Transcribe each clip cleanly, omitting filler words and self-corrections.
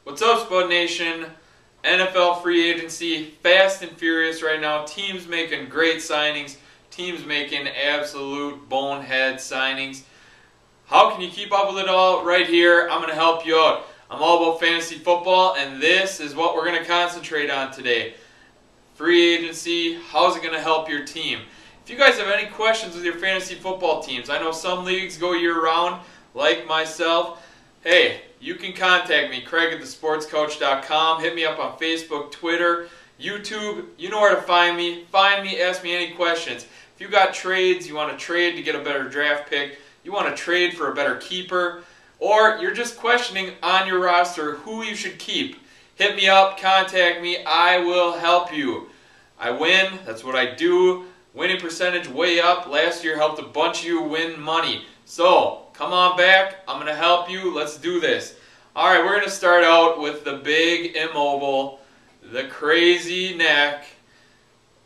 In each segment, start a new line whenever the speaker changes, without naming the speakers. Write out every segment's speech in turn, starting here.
What's up, Spud Nation? NFL free agency, fast and furious right now. Teams making great signings. Teams making absolute bonehead signings. How can you keep up with it all? Right here, I'm going to help you out. I'm all about fantasy football, and this is what we're going to concentrate on today. Free agency, how's it going to help your team? If you guys have any questions with your fantasy football teams, I know some leagues go year-round, like myself. Hey, you can contact me, Craig at thesportscoach.com. Hit me up on Facebook, Twitter, YouTube. You know where to find me. Find me, ask me any questions. If you got trades, you want to trade to get a better draft pick, you want to trade for a better keeper, or you're just questioning on your roster who you should keep, hit me up, contact me. I will help you. I win. That's what I do. Winning percentage way up. Last year helped a bunch of you win money. So, come on back. I'm going to help you. Let's do this. Alright, we're going to start out with the big immobile, the crazy neck,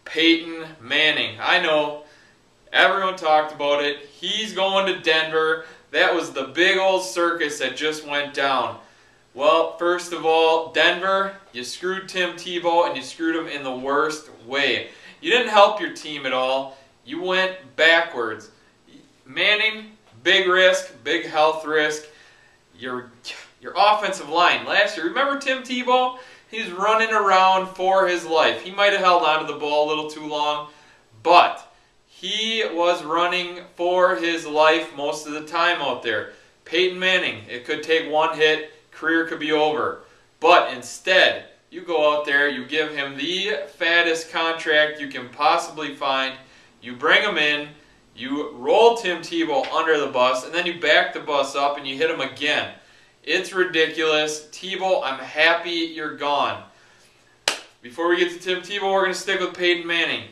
Peyton Manning. I know, everyone talked about it. He's going to Denver. That was the big old circus that just went down. Well, first of all, Denver, you screwed Tim Tebow, and you screwed him in the worst way. You didn't help your team at all. You went backwards. Manning, big risk, big health risk. Your offensive line last year, remember Tim Tebow? He's running around for his life. He might have held onto the ball a little too long, but he was running for his life most of the time out there. Peyton Manning, it could take one hit, career could be over. But instead, you go out there, you give him the fattest contract you can possibly find, you bring him in, you roll Tim Tebow under the bus, and then you back the bus up and you hit him again. It's ridiculous. Tebow, I'm happy you're gone. Before we get to Tim Tebow, we're going to stick with Peyton Manning.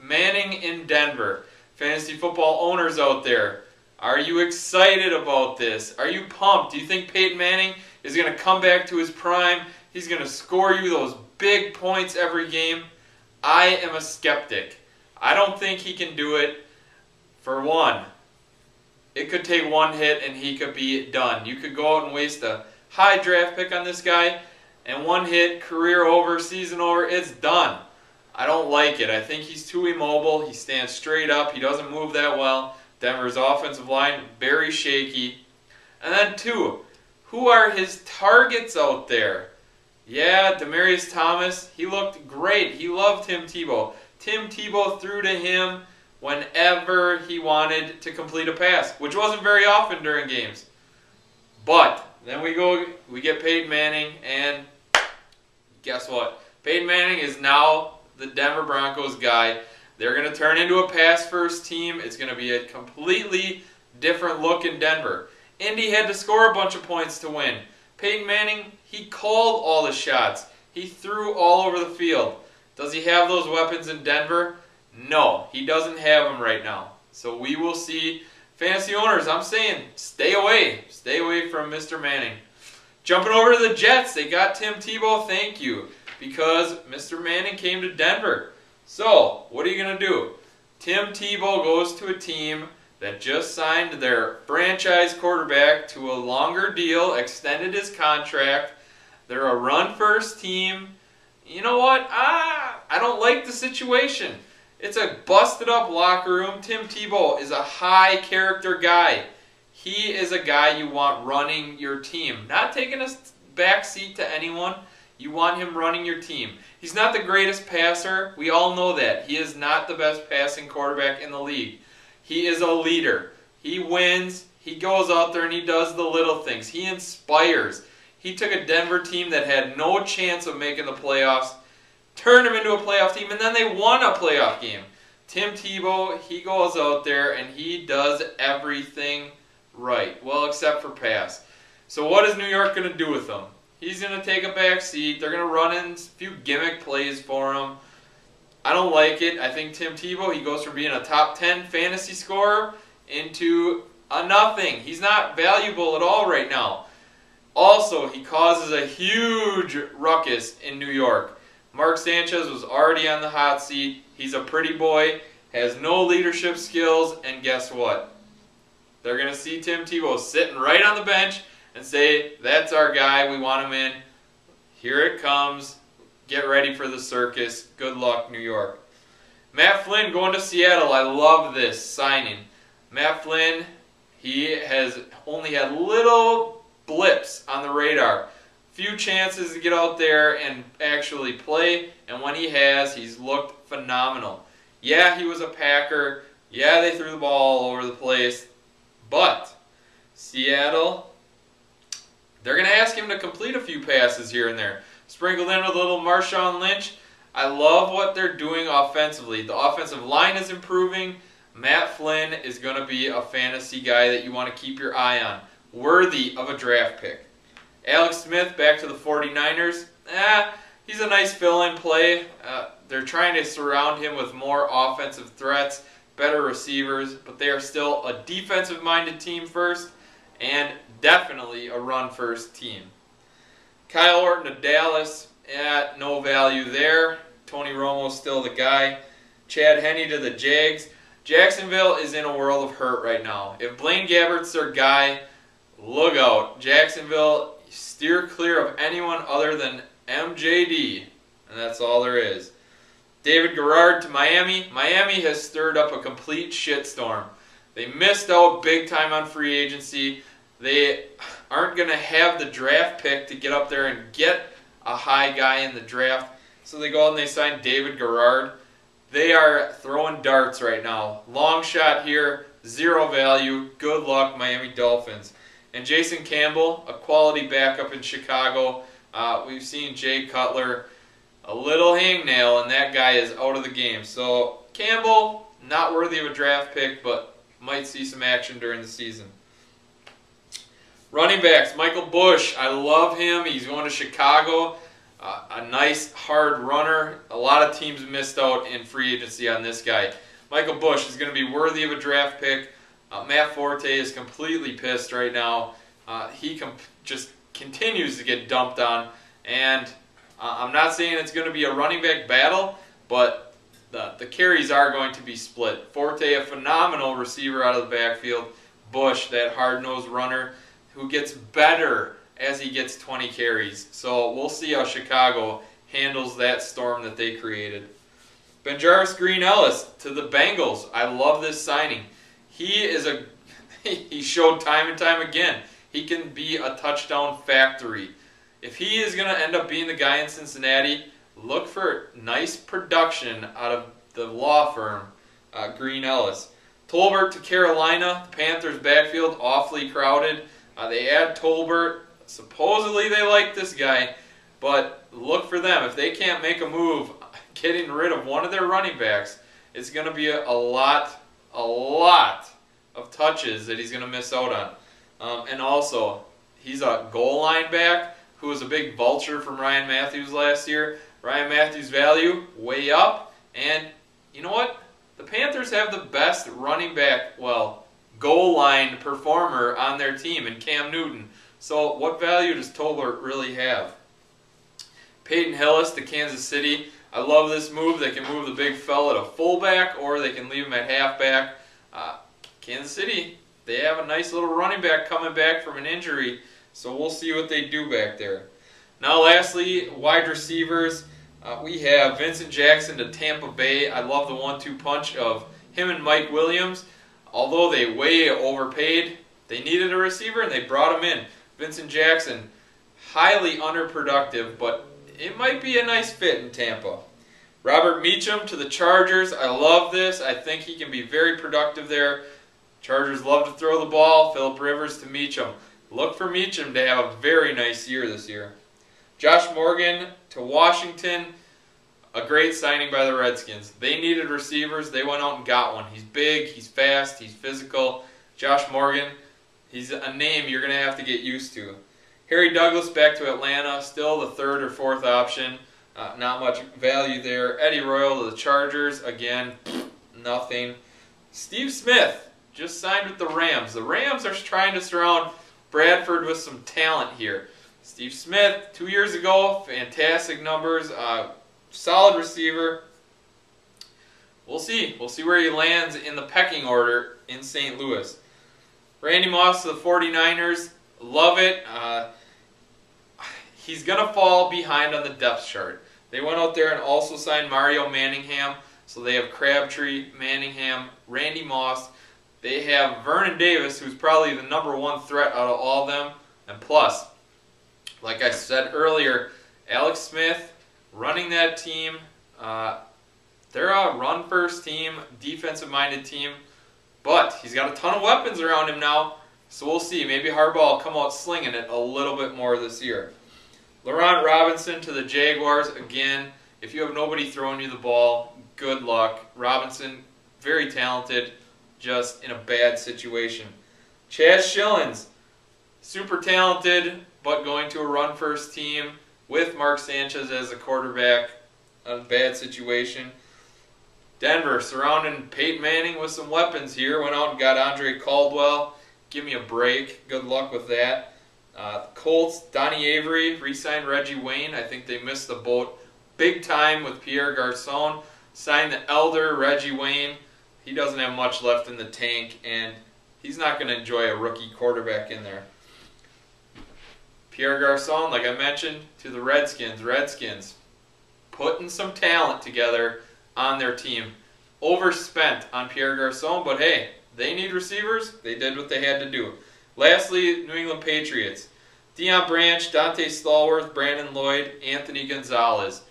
Manning in Denver. Fantasy football owners out there, are you excited about this? Are you pumped? Do you think Peyton Manning is going to come back to his prime? He's going to score you those big points every game? I am a skeptic. I don't think he can do it. For one, it could take one hit and he could be done. You could go out and waste a high draft pick on this guy, and one hit, career over, season over, it's done. I don't like it. I think he's too immobile. He stands straight up. He doesn't move that well. Denver's offensive line, very shaky. And then two, who are his targets out there? Yeah, Demaryius Thomas, he looked great. He loved Tim Tebow. Tim Tebow threw to him whenever he wanted to complete a pass, which wasn't very often during games. But then we get Peyton Manning, and guess what? Peyton Manning is now the Denver Broncos guy. They're going to turn into a pass-first team. It's going to be a completely different look in Denver. Indy had to score a bunch of points to win. Peyton Manning, he called all the shots. He threw all over the field. Does he have those weapons in Denver? No, he doesn't have them right now. So we will see. Fantasy owners, I'm saying, stay away. Stay away from Mr. Manning. Jumping over to the Jets, they got Tim Tebow, thank you, because Mr. Manning came to Denver. So, what are you going to do? Tim Tebow goes to a team that just signed their franchise quarterback to a longer deal, extended his contract. They're a run-first team. You know what? I don't like the situation. It's a busted-up locker room. Tim Tebow is a high-character guy. He is a guy you want running your team. Not taking a back seat to anyone. You want him running your team. He's not the greatest passer. We all know that. He is not the best passing quarterback in the league. He is a leader. He wins. He goes out there and he does the little things. He inspires. He took a Denver team that had no chance of making the playoffs, turned them into a playoff team, and then they won a playoff game. Tim Tebow, he goes out there and he does everything right. Well, except for pass. So what is New York going to do with him? He's going to take a back seat. They're going to run in a few gimmick plays for him. I don't like it. I think Tim Tebow, he goes from being a top 10 fantasy scorer into a nothing. He's not valuable at all right now. Also, he causes a huge ruckus in New York. Mark Sanchez was already on the hot seat. He's a pretty boy, has no leadership skills, and guess what? They're going to see Tim Tebow sitting right on the bench and say, that's our guy, we want him in. Here it comes. Get ready for the circus. Good luck, New York. Matt Flynn going to Seattle. I love this signing. Matt Flynn, he has only had little blips on the radar. Few chances to get out there and actually play, and when he has, he's looked phenomenal. Yeah, he was a Packer. Yeah, they threw the ball all over the place. But Seattle, they're going to ask him to complete a few passes here and there. Sprinkled in with a little Marshawn Lynch. I love what they're doing offensively. The offensive line is improving. Matt Flynn is going to be a fantasy guy that you want to keep your eye on. Worthy of a draft pick. Alex Smith back to the 49ers. He's a nice fill-in play. They're trying to surround him with more offensive threats, better receivers, but they are still a defensive-minded team first and definitely a run-first team. Kyle Orton to Dallas. No value there. Tony Romo's still the guy. Chad Henne to the Jags. Jacksonville is in a world of hurt right now. If Blaine Gabbert's their guy, look out. Jacksonville, steer clear of anyone other than MJD. And that's all there is. David Garrard to Miami. Miami has stirred up a complete shitstorm. They missed out big time on free agency. They aren't going to have the draft pick to get up there and get a high guy in the draft. So they go out and they sign David Garrard. They are throwing darts right now. Long shot here, zero value. Good luck, Miami Dolphins. And Jason Campbell, a quality backup in Chicago. We've seen Jay Cutler, a little hangnail, and that guy is out of the game. So Campbell, not worthy of a draft pick, but might see some action during the season. Running backs, Michael Bush. I love him. He's going to Chicago. A nice, hard runner. A lot of teams missed out in free agency on this guy. Michael Bush is going to be worthy of a draft pick. Matt Forte is completely pissed right now. He just continues to get dumped on. And I'm not saying it's going to be a running back battle, but the carries are going to be split. Forte, a phenomenal receiver out of the backfield. Bush, that hard-nosed runner who gets better as he gets 20 carries. So we'll see how Chicago handles that storm that they created. Benjaris Green-Ellis to the Bengals. I love this signing. He showed time and time again he can be a touchdown factory. If he is going to end up being the guy in Cincinnati, look for nice production out of the law firm Green-Ellis. Tolbert to Carolina. The Panthers' backfield awfully crowded. They add Tolbert. Supposedly they like this guy, but look for them. If they can't make a move getting rid of one of their running backs, it's going to be a lot of touches that he's going to miss out on. And also, he's a goal line back who was a big vulture from Ryan Matthews last year. Ryan Matthews' value way up, and you know what? The Panthers have the best running back, goal line performer on their team in Cam Newton. So what value does Tolbert really have? Peyton Hillis to Kansas City. I love this move. They can move the big fella to fullback, or they can leave him at halfback. Kansas City, they have a nice little running back coming back from an injury, so we'll see what they do back there. Now lastly, wide receivers. We have Vincent Jackson to Tampa Bay. I love the 1-2 punch of him and Mike Williams. Although they way overpaid, they needed a receiver and they brought him in. Vincent Jackson, highly underproductive, but it might be a nice fit in Tampa. Robert Meacham to the Chargers. I love this. I think he can be very productive there. Chargers love to throw the ball. Phillip Rivers to Meacham. Look for Meacham to have a very nice year this year. Josh Morgan to Washington. A great signing by the Redskins. They needed receivers. They went out and got one. He's big, he's fast, he's physical. Josh Morgan, he's a name you're going to have to get used to. Harry Douglas back to Atlanta. Still the third or fourth option. Not much value there. Eddie Royal to the Chargers. Again, nothing. Steve Smith just signed with the Rams. The Rams are trying to surround Bradford with some talent here. Steve Smith, 2 years ago, fantastic numbers. Solid receiver. We'll see. We'll see where he lands in the pecking order in St. Louis. Randy Moss to the 49ers. Love it. he's going to fall behind on the depth chart. They went out there and also signed Mario Manningham. So they have Crabtree, Manningham, Randy Moss. They have Vernon Davis, who's probably the #1 threat out of all of them. And plus, like I said earlier, Alex Smith running that team. They're a run-first team, defensive-minded team. But he's got a ton of weapons around him now. So we'll see. Maybe Harbaugh will come out slinging it a little bit more this year. Laurent Robinson to the Jaguars. Again, if you have nobody throwing you the ball, good luck. Robinson, very talented, just in a bad situation. Chaz Schilens, super talented, but going to a run-first team with Mark Sanchez as a quarterback. A bad situation. Denver surrounding Peyton Manning with some weapons here. Went out and got Andre Caldwell. Give me a break. Good luck with that. Colts, Donnie Avery, re-signed Reggie Wayne. I think they missed the boat big time with Pierre Garçon. Signed the elder Reggie Wayne. He doesn't have much left in the tank, and he's not going to enjoy a rookie quarterback in there. Pierre Garçon, like I mentioned, to the Redskins. Redskins putting some talent together on their team. Overspent on Pierre Garçon, but hey, they need receivers. They did what they had to do. Lastly, New England Patriots. Deion Branch, Dante Stallworth, Brandon Lloyd, Anthony Gonzalez.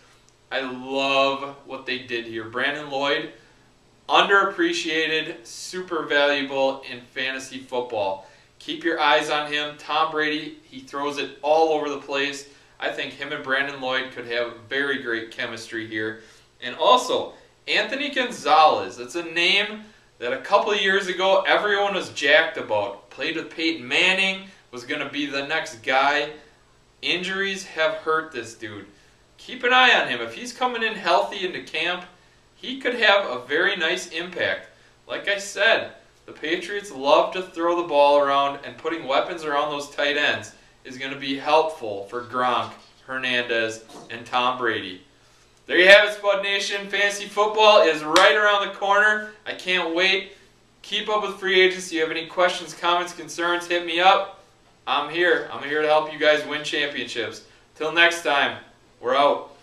I love what they did here. Brandon Lloyd, underappreciated, super valuable in fantasy football. Keep your eyes on him. Tom Brady, he throws it all over the place. I think him and Brandon Lloyd could have very great chemistry here. And also, Anthony Gonzalez. It's a name that a couple of years ago everyone was jacked about. Played with Peyton Manning, was going to be the next guy. Injuries have hurt this dude. Keep an eye on him. If he's coming in healthy into camp, he could have a very nice impact. Like I said, the Patriots love to throw the ball around, and putting weapons around those tight ends is going to be helpful for Gronk, Hernandez, and Tom Brady. There you have it, Spud Nation. Fantasy football is right around the corner. I can't wait. Keep up with free agency. If you have any questions, comments, concerns, hit me up. I'm here. I'm here to help you guys win championships. Till next time, we're out.